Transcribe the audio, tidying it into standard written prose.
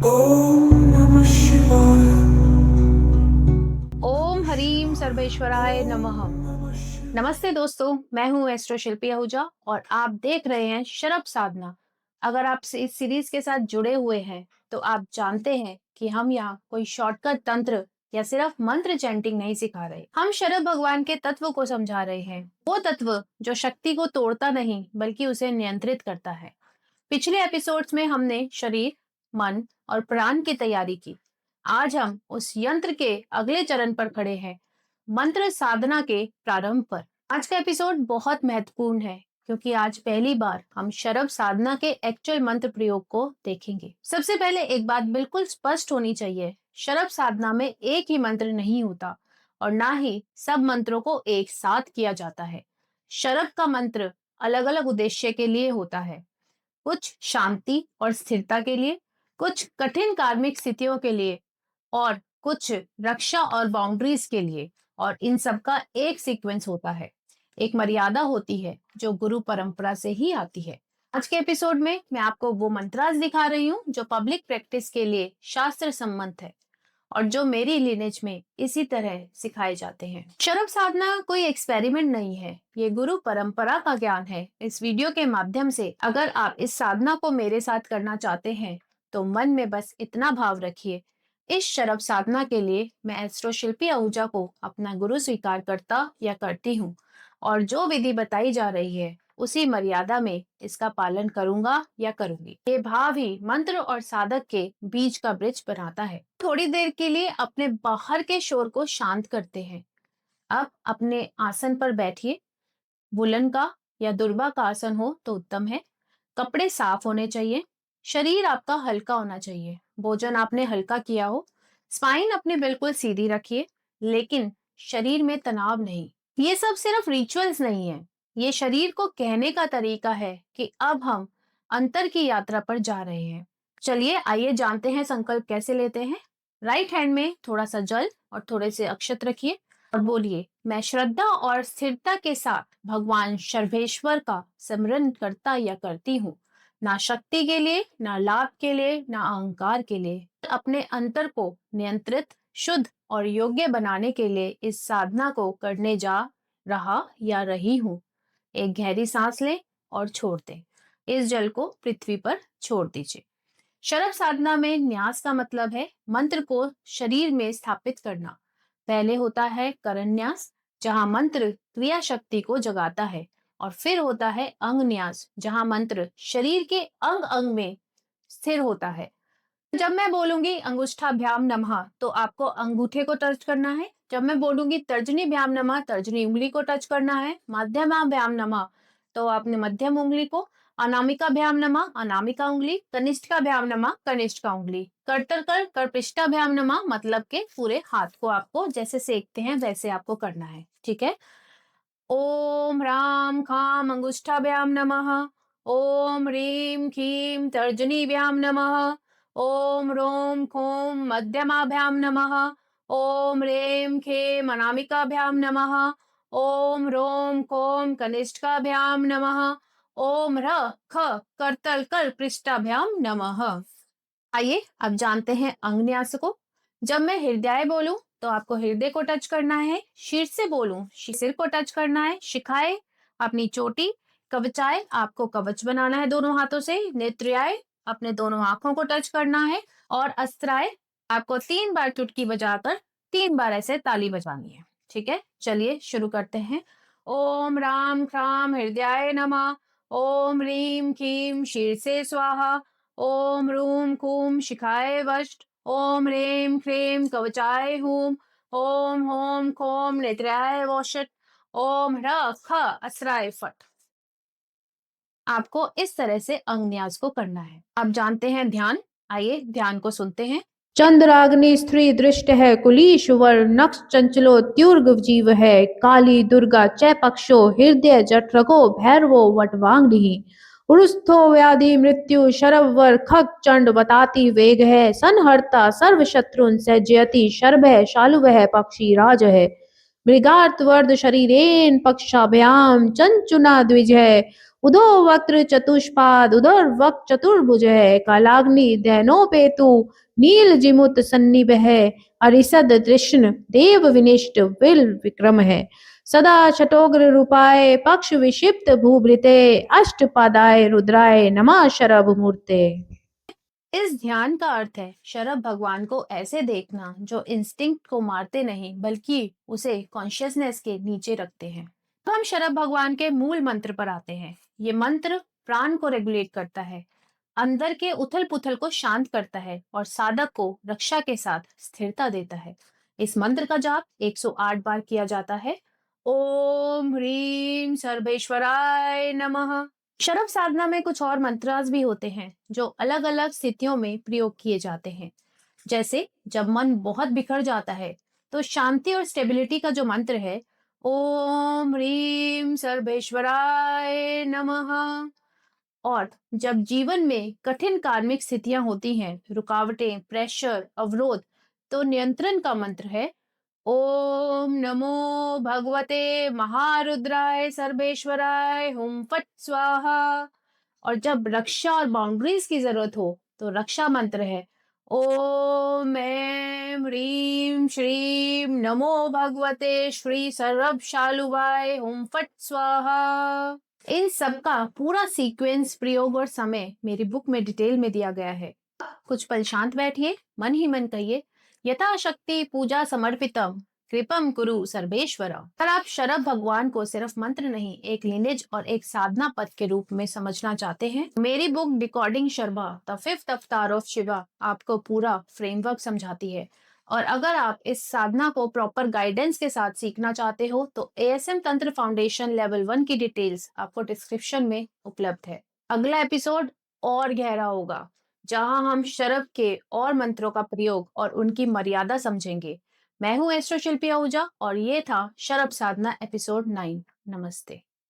ओम हरीम सर्वेश्वराय नमः। नमस्ते दोस्तों, मैं हूँ एस्ट्रो शिल्पी आहूजा और आप देख रहे हैं शरब साधना। अगर आप इस सीरीज के साथ जुड़े हुए हैं तो आप जानते हैं कि हम यहाँ कोई शॉर्टकट तंत्र या सिर्फ मंत्र चैंटिंग नहीं सिखा रहे। हम शरब भगवान के तत्व को समझा रहे हैं, वो तत्व जो शक्ति को तोड़ता नहीं बल्कि उसे नियंत्रित करता है। पिछले एपिसोड्स में हमने शरीर, मन और प्राण की तैयारी की। आज हम उस यंत्र के अगले चरण पर खड़े हैं, मंत्र साधना के प्रारंभ पर। आज का एपिसोड बहुत महत्वपूर्ण है क्योंकि आज पहली बार हम शरब साधना के एक्चुअल मंत्र प्रयोग को देखेंगे। सबसे पहले एक बात बिल्कुल स्पष्ट होनी चाहिए, शरब साधना में एक ही मंत्र नहीं होता और ना ही सब मंत्रों को एक साथ किया जाता है। शरब का मंत्र अलग अलग उद्देश्य के लिए होता है, कुछ शांति और स्थिरता के लिए, कुछ कठिन कार्मिक स्थितियों के लिए और कुछ रक्षा और बाउंड्रीज के लिए। और इन सब का एक सीक्वेंस होता है, एक मर्यादा होती है जो गुरु परंपरा से ही आती है। आज के एपिसोड में मैं आपको वो मंत्रास दिखा रही हूँ जो पब्लिक प्रैक्टिस के लिए शास्त्र सम्मत है और जो मेरी लिनेज में इसी तरह सिखाए जाते हैं। शरब साधना कोई एक्सपेरिमेंट नहीं है, ये गुरु परंपरा का ज्ञान है। इस वीडियो के माध्यम से अगर आप इस साधना को मेरे साथ करना चाहते हैं तो मन में बस इतना भाव रखिए, इस शरब साधना के लिए मैं एस्ट्रो शिल्पी आहूजा को अपना गुरु स्वीकार करता या करती हूँ और जो विधि बताई जा रही है उसी मर्यादा में इसका पालन करूंगा या करूंगी। ये भाव ही मंत्र और साधक के बीच का ब्रिज बनाता है। थोड़ी देर के लिए अपने बाहर के शोर को शांत करते हैं। अब अपने आसन पर बैठिए। वुलन का या दुर्वा का आसन हो तो उत्तम है। कपड़े साफ होने चाहिए। शरीर आपका हल्का होना चाहिए। भोजन आपने हल्का किया हो। स्पाइन अपने बिल्कुल सीधी रखिए, लेकिन शरीर में तनाव नहीं। ये सब सिर्फ रिचुअल्स नहीं है, ये शरीर को कहने का तरीका है कि अब हम अंतर की यात्रा पर जा रहे हैं। चलिए आइए जानते हैं संकल्प कैसे लेते हैं। राइट हैंड में थोड़ा सा जल और थोड़े से अक्षत रखिए और बोलिए, मैं श्रद्धा और स्थिरता के साथ भगवान सर्वेश्वर का स्मरण करता या करती हूँ, ना शक्ति के लिए, ना लाभ के लिए, ना अहंकार के लिए। अपने अंतर को नियंत्रित, शुद्ध और योग्य बनाने के लिए इस साधना को करने जा रहा या रही हूँ। एक गहरी सांस लें और छोड़ दें। इस जल को पृथ्वी पर छोड़ दीजिए। शरब साधना में न्यास का मतलब है मंत्र को शरीर में स्थापित करना। पहले होता है करण न्यास, जहां मंत्र क्रिया शक्ति को जगाता है, और फिर होता है अंग न्यास, जहां मंत्र शरीर के अंग अंग में स्थिर होता है। जब मैं बोलूंगी अंगुष्ठाभ्याम नमः तो आपको अंगूठे को टच करना है। जब मैं बोलूंगी तर्जनीभ्याम नमः, तर्जनी उंगली को टच करना है। मध्यमाभ्याम नमः तो आपने मध्यम उंगली को। अनामिकाभ्याम नमः, अनामिका उंगली। कनिष्ठिकाभ्याम नमः, कनिष्ठिका उंगली। करतर कर करपृष्ठाभ्याम नमः मतलब के पूरे हाथ को आपको जैसे सेकते हैं वैसे आपको करना है, ठीक है। ओम ह्रां खां अंगुष्ठाभ्याम नमः। ओम ह्रीं क्लीं तर्जनीभ्याम नमः। ओम रोम खोम मध्यमाभ्याम नमः। ओम ह्रीं क्लीं अनामिकाभ्याम नमः। ओम रोम खोम कनिष्ठिकाभ्याम नमः। ओम ह्र ख करतल कर पृष्ठाभ्याम नमः। आइए अब जानते हैं अंग न्यास को। जब मैं हृदय बोलूं तो आपको हृदय को टच करना है। शीर से बोलूं सिर को टच करना है। शिखाए अपनी चोटी। कवचाए आपको कवच बनाना है दोनों हाथों से। नेत्रियाए अपने दोनों आंखों को टच करना है। और अस्त्राए आपको 3 बार चुटकी बजाकर 3 बार ऐसे ताली बजानी है, ठीक है। चलिए शुरू करते हैं। ओम राम ह्राम हृदयाय नमः। ओम ह्रीं क्लीं शीर से स्वाहा। ओम रूम कूम शिखाय वष्ट। ओम ह्रीं क्लीं कवचाय हूम। ओम होम खोम नेत्राय वोषट। ओम ह्र ख अस्राय फट। आपको इस तरह से अंग न्यास को करना है। अब जानते हैं ध्यान। आइए ध्यान को सुनते हैं। चंद्राग्नि स्त्री दृष्ट है कुलीश्वर नक्ष चंचलो त्युर्ग जीव है काली दुर्गा चै पक्षो हृदय जठरगो भैरवो वटवांगनी उरुस्थो व्याधि मृत्यु शरवर खग चंड बताती वेग है संहर्ता सर्व शत्रुन सजयति शर्भ है शालु है पक्षी राज है मृगार्थ वर्द शरीरेन पक्षाभ्याम चंचुना द्विज है उदो वक्त्र चतुष्पाद उदर वक् चतुर्भुज है, कालाग्नि दैनोपेतु नील जिमुत सन्निभ है, अरिसद तृष्ण देव विनिष्ट विल विक्रम है, सदा शतोग्र रूपाय पक्ष विक्षिप्त भूभृते, अष्टपादाय रुद्राय नमः शरभ मूर्ते। इस ध्यान का अर्थ है शरभ भगवान को ऐसे देखना जो इंस्टिंक्ट को मारते नहीं बल्कि उसे कॉन्शियसनेस के नीचे रखते हैं। तो हम शरभ भगवान के मूल मंत्र पर आते हैं। ये मंत्र प्राण को रेगुलेट करता है, अंदर के उथल पुथल को शांत करता है और साधक को रक्षा के साथ स्थिरता देता है। इस मंत्र का जाप 108 बार किया जाता है। ओम ह्रीम सर्वेश्वराय नमः। शरव साधना में कुछ और मंत्रास भी होते हैं जो अलग अलग स्थितियों में प्रयोग किए जाते हैं। जैसे जब मन बहुत बिखर जाता है तो शांति और स्टेबिलिटी का जो मंत्र है, ओम ह्रीम सर्वेश्वराय नमः। और जब जीवन में कठिन कार्मिक स्थितियां होती हैं, रुकावटें, प्रेशर, अवरोध, तो नियंत्रण का मंत्र है ओम नमो भगवते महारुद्राय सर्वेश्वराय हुम फट स्वाहा। और जब रक्षा और बाउंड्रीज की जरूरत हो तो रक्षा मंत्र है ओम ऐं ह्रीं श्रीं नमो भगवते श्री सर्व शालुवाय हुम फट स्वाहा। इन सब का पूरा सीक्वेंस, प्रयोग और समय मेरी बुक में डिटेल में दिया गया है। कुछ पल शांत बैठिए, मन ही मन कहिए यथाशक्ति पूजा समर्पितम कृपम कुरु सर्वेश्वर। पर आप शरभ भगवान को सिर्फ मंत्र नहीं, एक लिनेज और एक साधना पथ के रूप में समझना चाहते हैं, मेरी book decoding Sharma the fifth अवतार ऑफ शिवा आपको पूरा फ्रेमवर्क समझाती है। और अगर आप इस साधना को प्रॉपर गाइडेंस के साथ सीखना चाहते हो तो एएसएम तंत्र फाउंडेशन लेवल 1 की डिटेल्स आपको डिस्क्रिप्शन में उपलब्ध है। अगला एपिसोड और गहरा होगा, जहां हम शरभ के और मंत्रों का प्रयोग और उनकी मर्यादा समझेंगे। मैं हूं एस्ट्रो शिल्पी आहूजा और ये था शरभ साधना एपिसोड 9। नमस्ते।